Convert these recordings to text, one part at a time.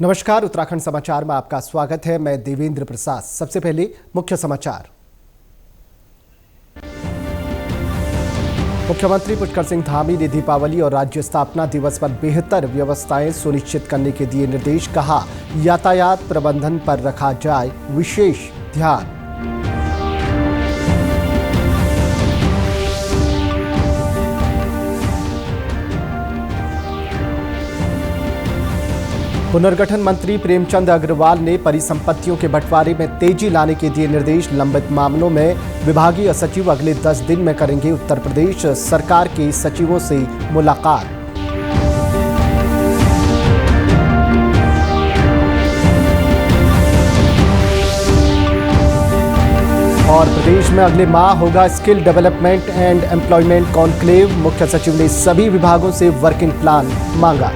नमस्कार, उत्तराखंड समाचार में आपका स्वागत है। मैं देवेंद्र प्रसाद। सबसे पहले मुख्य समाचार। मुख्यमंत्री पुष्कर सिंह धामी ने दीपावली और राज्य स्थापना दिवस पर बेहतर व्यवस्थाएं सुनिश्चित करने के दिए निर्देश। कहा, यातायात प्रबंधन पर रखा जाए विशेष ध्यान। पुनर्गठन मंत्री प्रेमचंद अग्रवाल ने परिसंपत्तियों के बंटवारे में तेजी लाने के दिए निर्देश। लंबित मामलों में विभागीय सचिव अगले 10 दिन में करेंगे उत्तर प्रदेश सरकार के सचिवों से मुलाकात। और प्रदेश में अगले माह होगा skill development and employment conclave. मुख्य सचिव ने सभी विभागों से वर्किंग प्लान मांगा।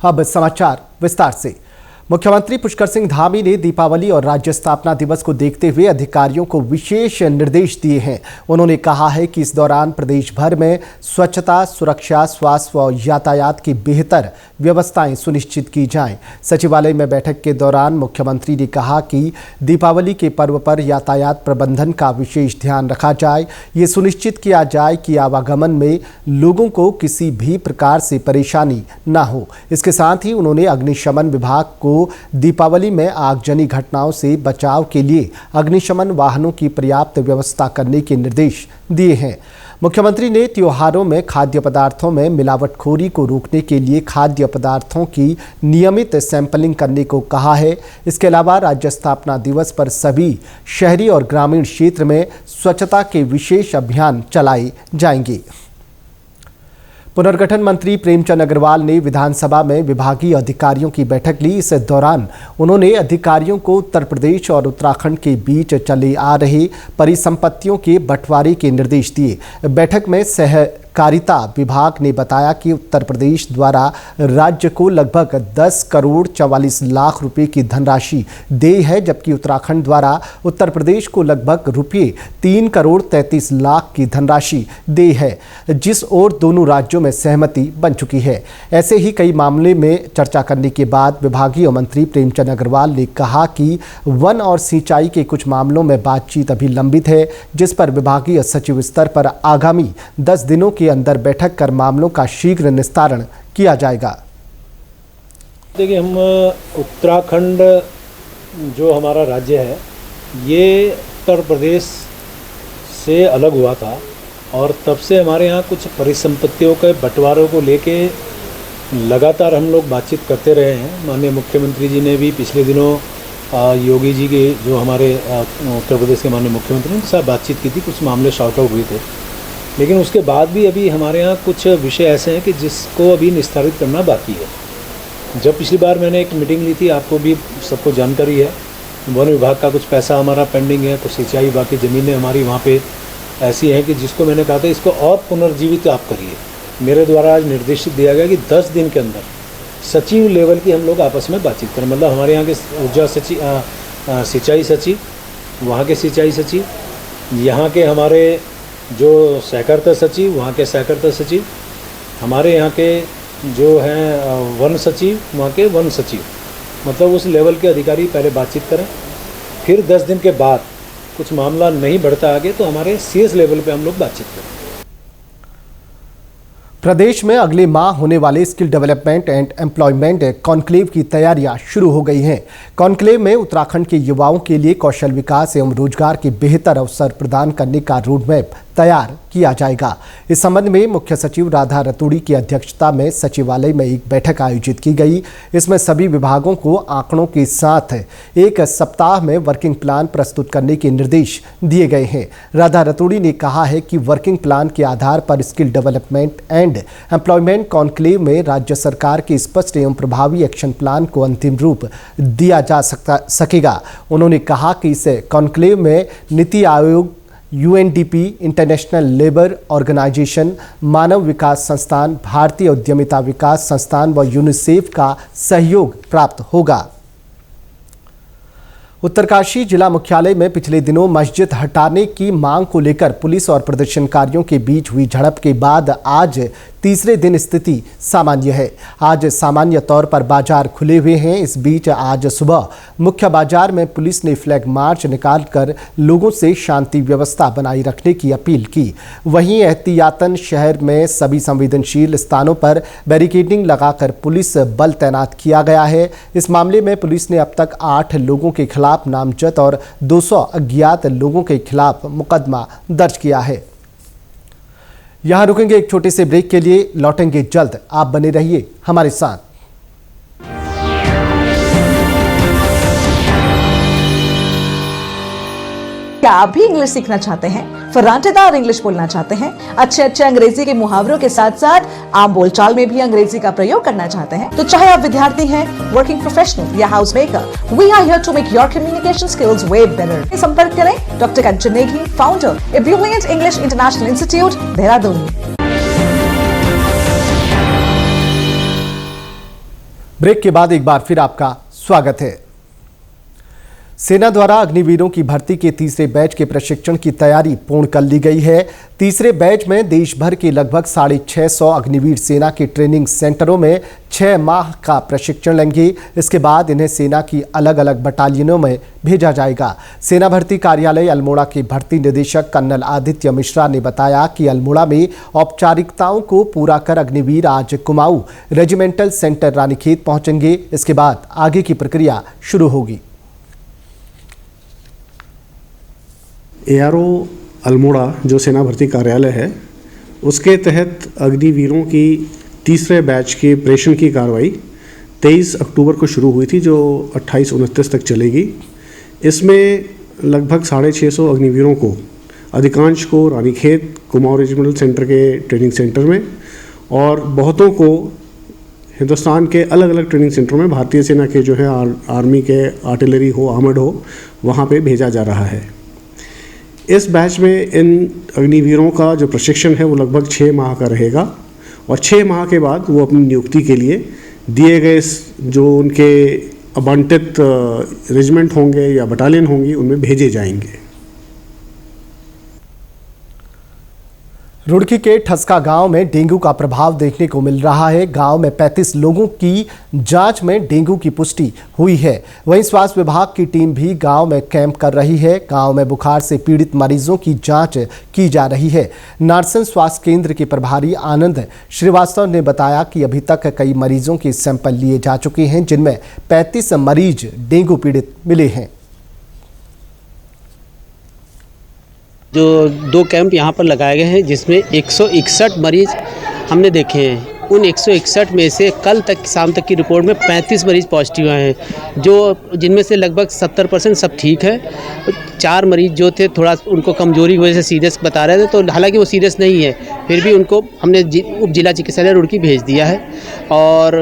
अब समाचार विस्तार से। मुख्यमंत्री पुष्कर सिंह धामी ने दीपावली और राज्य स्थापना दिवस को देखते हुए अधिकारियों को विशेष निर्देश दिए हैं। उन्होंने कहा है कि इस दौरान प्रदेश भर में स्वच्छता, सुरक्षा, स्वास्थ्य और यातायात की बेहतर व्यवस्थाएं सुनिश्चित की जाएं। सचिवालय में बैठक के दौरान मुख्यमंत्री ने कहा कि दीपावली के पर्व पर यातायात प्रबंधन का विशेष ध्यान रखा जाए। ये सुनिश्चित किया जाए कि आवागमन में लोगों को किसी भी प्रकार से परेशानी न हो। इसके साथ ही उन्होंने अग्निशमन विभाग को दीपावली में आगजनी घटनाओं से बचाव के लिए अग्निशमन वाहनों की पर्याप्त व्यवस्था करने के निर्देश दिए हैं। मुख्यमंत्री ने त्योहारों में खाद्य पदार्थों में मिलावटखोरी को रोकने के लिए खाद्य पदार्थों की नियमित सैंपलिंग करने को कहा है। इसके अलावा राज्य स्थापना दिवस पर सभी शहरी और ग्रामीण क्षेत्र में स्वच्छता के विशेष अभियान चलाए जाएंगे। पुनर्गठन मंत्री प्रेमचंद अग्रवाल ने विधानसभा में विभागीय अधिकारियों की बैठक ली। इस दौरान उन्होंने अधिकारियों को उत्तर प्रदेश और उत्तराखंड के बीच चले आ रहे परिसंपत्तियों के बंटवारे के निर्देश दिए। बैठक में सहकारिता विभाग ने बताया कि उत्तर प्रदेश द्वारा राज्य को लगभग 10 करोड़ 44 लाख रुपए की धनराशि दी है, जबकि उत्तराखंड द्वारा उत्तर प्रदेश को लगभग रुपये 3 करोड़ 33 लाख की धनराशि दी है, जिस ओर दोनों राज्यों में सहमति बन चुकी है। ऐसे ही कई मामले में चर्चा करने के बाद विभागीय मंत्री प्रेमचंद अग्रवाल ने कहा कि वन और सिंचाई के कुछ मामलों में बातचीत अभी लंबित है, जिस पर विभागीय सचिव स्तर पर आगामी 10 दिनों के अंदर बैठक कर मामलों का शीघ्र निस्तारण किया जाएगा। देखिए, हम उत्तराखंड जो हमारा राज्य है ये उत्तर प्रदेश से अलग हुआ था और तब से हमारे यहाँ कुछ परिसंपत्तियों के बंटवारों को लेके लगातार हम लोग बातचीत करते रहे हैं। माननीय मुख्यमंत्री जी ने भी पिछले दिनों योगी जी के जो हमारे उत्तर प्रदेश के माननीय मुख्यमंत्री उनके साथ बातचीत की थी। कुछ मामले शॉर्ट आउट हुए थे, लेकिन उसके बाद भी अभी हमारे यहाँ कुछ विषय ऐसे हैं कि जिसको अभी निस्तारित करना बाकी है। जब पिछली बार मैंने एक मीटिंग ली थी, आपको भी सबको जानकारी है, वन विभाग का कुछ पैसा हमारा पेंडिंग है, तो सिंचाई विभाग की ज़मीनें हमारी वहाँ पे ऐसी हैं कि जिसको मैंने कहा था इसको और पुनर्जीवित आप करिए। मेरे द्वारा आज निर्देशित दिया गया कि 10 दिन के अंदर सचिव लेवल की हम लोग आपस में बातचीत करें। मतलब हमारे यहाँ के ऊर्जा सचिव, सिंचाई सचिव, वहाँ के सिंचाई सचिव, यहाँ के हमारे जो सहकारिता सचिव, वहाँ के सहकारिता सचिव, हमारे यहाँ के जो हैं वन सचिव, वहाँ के वन सचिव, मतलब उस लेवल के अधिकारी पहले बातचीत करें। फिर 10 दिन के बाद कुछ मामला नहीं बढ़ता आगे तो हमारे सीएस लेवल पे हम लोग बातचीत करें। प्रदेश में अगले माह होने वाले skill development and employment conclave की तैयारियां शुरू हो गई हैं। कॉन्क्लेव में उत्तराखंड के युवाओं के लिए कौशल विकास एवं रोजगार के बेहतर अवसर प्रदान करने का रोडमैप तैयार किया जाएगा। इस संबंध में मुख्य सचिव राधा रतूड़ी की अध्यक्षता में सचिवालय में एक बैठक आयोजित की गई। इसमें सभी विभागों को आंकड़ों के साथ एक सप्ताह में वर्किंग प्लान प्रस्तुत करने के निर्देश दिए गए हैं। राधा रतूड़ी ने कहा है कि वर्किंग प्लान के आधार पर skill development and employment conclave में राज्य सरकार के स्पष्ट एवं प्रभावी एक्शन प्लान को अंतिम रूप दिया जा सकेगा। उन्होंने कहा कि इस कॉन्क्लेव में NITI Aayog, UNDP, international labour organisation, मानव विकास संस्थान, भारतीय उद्यमिता विकास संस्थान व यूनिसेफ का सहयोग प्राप्त होगा। उत्तरकाशी जिला मुख्यालय में पिछले दिनों मस्जिद हटाने की मांग को लेकर पुलिस और प्रदर्शनकारियों के बीच हुई झड़प के बाद आज तीसरे दिन स्थिति सामान्य है। आज सामान्य तौर पर बाजार खुले हुए हैं। इस बीच आज सुबह मुख्य बाजार में पुलिस ने फ्लैग मार्च निकालकर लोगों से शांति व्यवस्था बनाए रखने की अपील की। वहीं एहतियातन शहर में सभी संवेदनशील स्थानों पर बैरिकेडिंग लगाकर पुलिस बल तैनात किया गया है। इस मामले में पुलिस ने अब तक 8 लोगों के खिलाफ नामजद और 200 अज्ञात लोगों के खिलाफ मुकदमा दर्ज किया है। यहां रुकेंगे एक छोटे से ब्रेक के लिए, लौटेंगे जल्द। आप बने रहिए हमारे साथ। क्या आप भी इंग्लिश सीखना चाहते हैं, फर्राटेदार इंग्लिश बोलना चाहते हैं, अच्छे अंग्रेजी के मुहावरों के साथ साथ आम बोलचाल में भी अंग्रेजी का प्रयोग करना चाहते हैं? तो चाहे आप विद्यार्थी हैं, वर्किंग प्रोफेशनल या house maker, we are here to make your communication skills way better. संपर्क करें doctor Kanchan Negi, founder a brilliant English international institute, Dehradun. Break के बाद एक बार फिर आपका स्वागत है। सेना द्वारा अग्निवीरों की भर्ती के तीसरे बैच के प्रशिक्षण की तैयारी पूर्ण कर ली गई है। तीसरे बैच में देश भर के लगभग 650 अग्निवीर सेना के ट्रेनिंग सेंटरों में 6 माह का प्रशिक्षण लेंगे। इसके बाद इन्हें सेना की अलग अलग बटालियनों में भेजा जाएगा। सेना भर्ती कार्यालय अल्मोड़ा के भर्ती निदेशक कर्नल आदित्य मिश्रा ने बताया कि अल्मोड़ा में औपचारिकताओं को पूरा कर अग्निवीर आज कुमाऊं रेजिमेंटल सेंटर रानीखेत पहुंचेंगे। इसके बाद आगे की प्रक्रिया शुरू होगी। ARO अल्मोड़ा जो सेना भर्ती कार्यालय है, उसके तहत अग्निवीरों की तीसरे बैच के प्रेषण की कार्रवाई 23 अक्टूबर को शुरू हुई थी, जो 28-29 तक चलेगी। इसमें लगभग 650 अग्निवीरों को, अधिकांश को रानीखेत कुमाऊं रेजिमेंटल सेंटर के ट्रेनिंग सेंटर में और बहुतों को हिंदुस्तान के अलग अलग ट्रेनिंग सेंटरों में, भारतीय सेना के जो है आर्मी के आर्टिलरी हो, आर्मर्ड हो, वहाँ पे भेजा जा रहा है। इस बैच में इन अग्निवीरों का जो प्रशिक्षण है वो लगभग 6 माह का रहेगा और 6 माह के बाद वो अपनी नियुक्ति के लिए दिए गए जो उनके आवंटित रेजिमेंट होंगे या बटालियन होंगी उनमें भेजे जाएंगे। रुड़की के ठसका गांव में डेंगू का प्रभाव देखने को मिल रहा है। गांव में 35 लोगों की जांच में डेंगू की पुष्टि हुई है। वहीं स्वास्थ्य विभाग की टीम भी गांव में कैंप कर रही है। गांव में बुखार से पीड़ित मरीजों की जांच की जा रही है। नारसन स्वास्थ्य केंद्र के प्रभारी आनंद श्रीवास्तव ने बताया कि अभी तक कई मरीजों के सैंपल लिए जा चुके हैं, जिनमें 35 मरीज डेंगू पीड़ित मिले हैं। जो 2 कैंप यहाँ पर लगाए गए हैं, जिसमें 161 मरीज हमने देखे हैं। उन 161 में से कल तक शाम तक की रिपोर्ट में 35 मरीज पॉजिटिव आए हैं, जिनमें से लगभग 70% सब ठीक है। 4 मरीज जो थे थोड़ा उनको कमजोरी की वजह से सीरियस बता रहे थे, तो हालांकि वो सीरियस नहीं है, फिर भी उनको हमने उप जिला चिकित्सालय रुड़की भेज दिया है और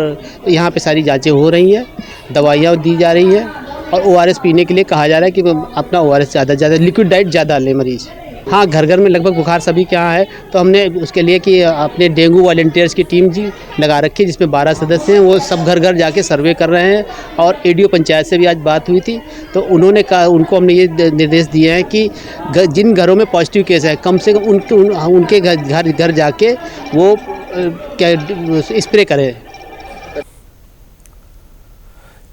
यहाँ पे सारी जाँचें हो रही हैं, दवाइयाँ दी जा रही हैं और ORS पीने के लिए कहा जा रहा है कि अपना ORS ज़्यादा लिक्विड डाइट ज़्यादा ले मरीज़। हाँ, घर घर में लगभग बुखार सभी के यहाँ है, तो हमने उसके लिए कि अपने डेंगू वॉलंटियर्स की टीम जी लगा रखी है, जिसमें 12 सदस्य हैं। वो सब घर घर जाके सर्वे कर रहे हैं और ADO पंचायत से भी आज बात हुई थी, तो उन्होंने कहा, उनको हमने ये निर्देश दिए हैं कि जिन घरों में पॉजिटिव केस है कम से कम उनके घर जाके वो स्प्रे करें।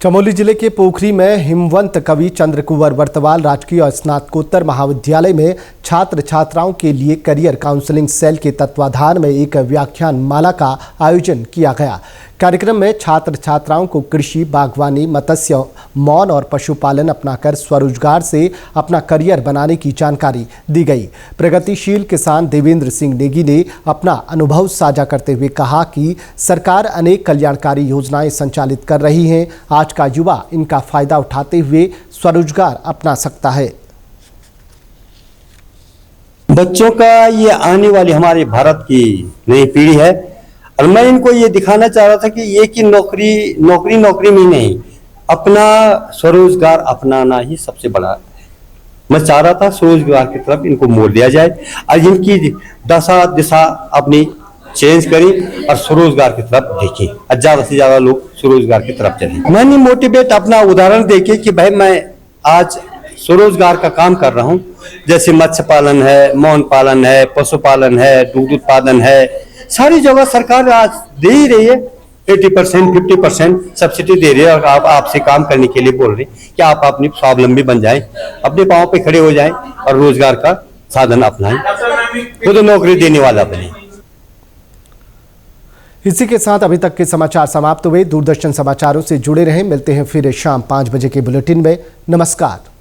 चमोली जिले के पोखरी में हिमवंत कवि चंद्र कुंवर वर्तवाल राजकीय और स्नातकोत्तर महाविद्यालय में छात्र छात्राओं के लिए करियर काउंसलिंग सेल के तत्वाधान में एक व्याख्यान माला का आयोजन किया गया। कार्यक्रम में छात्र छात्राओं को कृषि, बागवानी, मत्स्य, मौन और पशुपालन अपनाकर स्वरोजगार से अपना करियर बनाने की जानकारी दी गई। प्रगतिशील किसान देवेंद्र सिंह नेगी ने अपना अनुभव साझा करते हुए कहा कि सरकार अनेक कल्याणकारी योजनाएं संचालित कर रही है। आज का युवा इनका फायदा उठाते हुए स्वरोजगार अपना सकता है। बच्चों का ये आने वाली हमारे भारत की नई पीढ़ी है और मैं इनको ये दिखाना चाह रहा था कि ये कि नौकरी में नहीं, अपना स्वरोजगार अपनाना ही सबसे बड़ा है। मैं चाह रहा था स्वरोजगार की तरफ इनको मोड़ दिया जाए और इनकी दशा दिशा अपनी चेंज करें और स्वरोजगार की तरफ देखें और ज्यादा से ज्यादा लोग स्वरोजगार की तरफ चलें। मैंने मोटिवेट अपना उदाहरण देके कि भाई मैं आज स्वरोजगार का काम कर रहा हूँ, जैसे मत्स्य पालन है, मौन पालन है, पशुपालन है, दूध उत्पादन है, सारी जगह सरकार आज दे ही रही है, 80% 50% सब्सिडी दे रही है और आपसे काम करने के लिए बोल रहे हैं कि आप अपनी स्वावलंबी बन जाएं, अपने पांव पे खड़े हो जाएं और रोजगार का साधन अपनाएं, खुद नौकरी देने वाला बने। इसी के साथ अभी तक के समाचार समाप्त हुए। दूरदर्शन समाचारों से जुड़े रहें। मिलते हैं फिर शाम 5 बजे के बुलेटिन में। नमस्कार।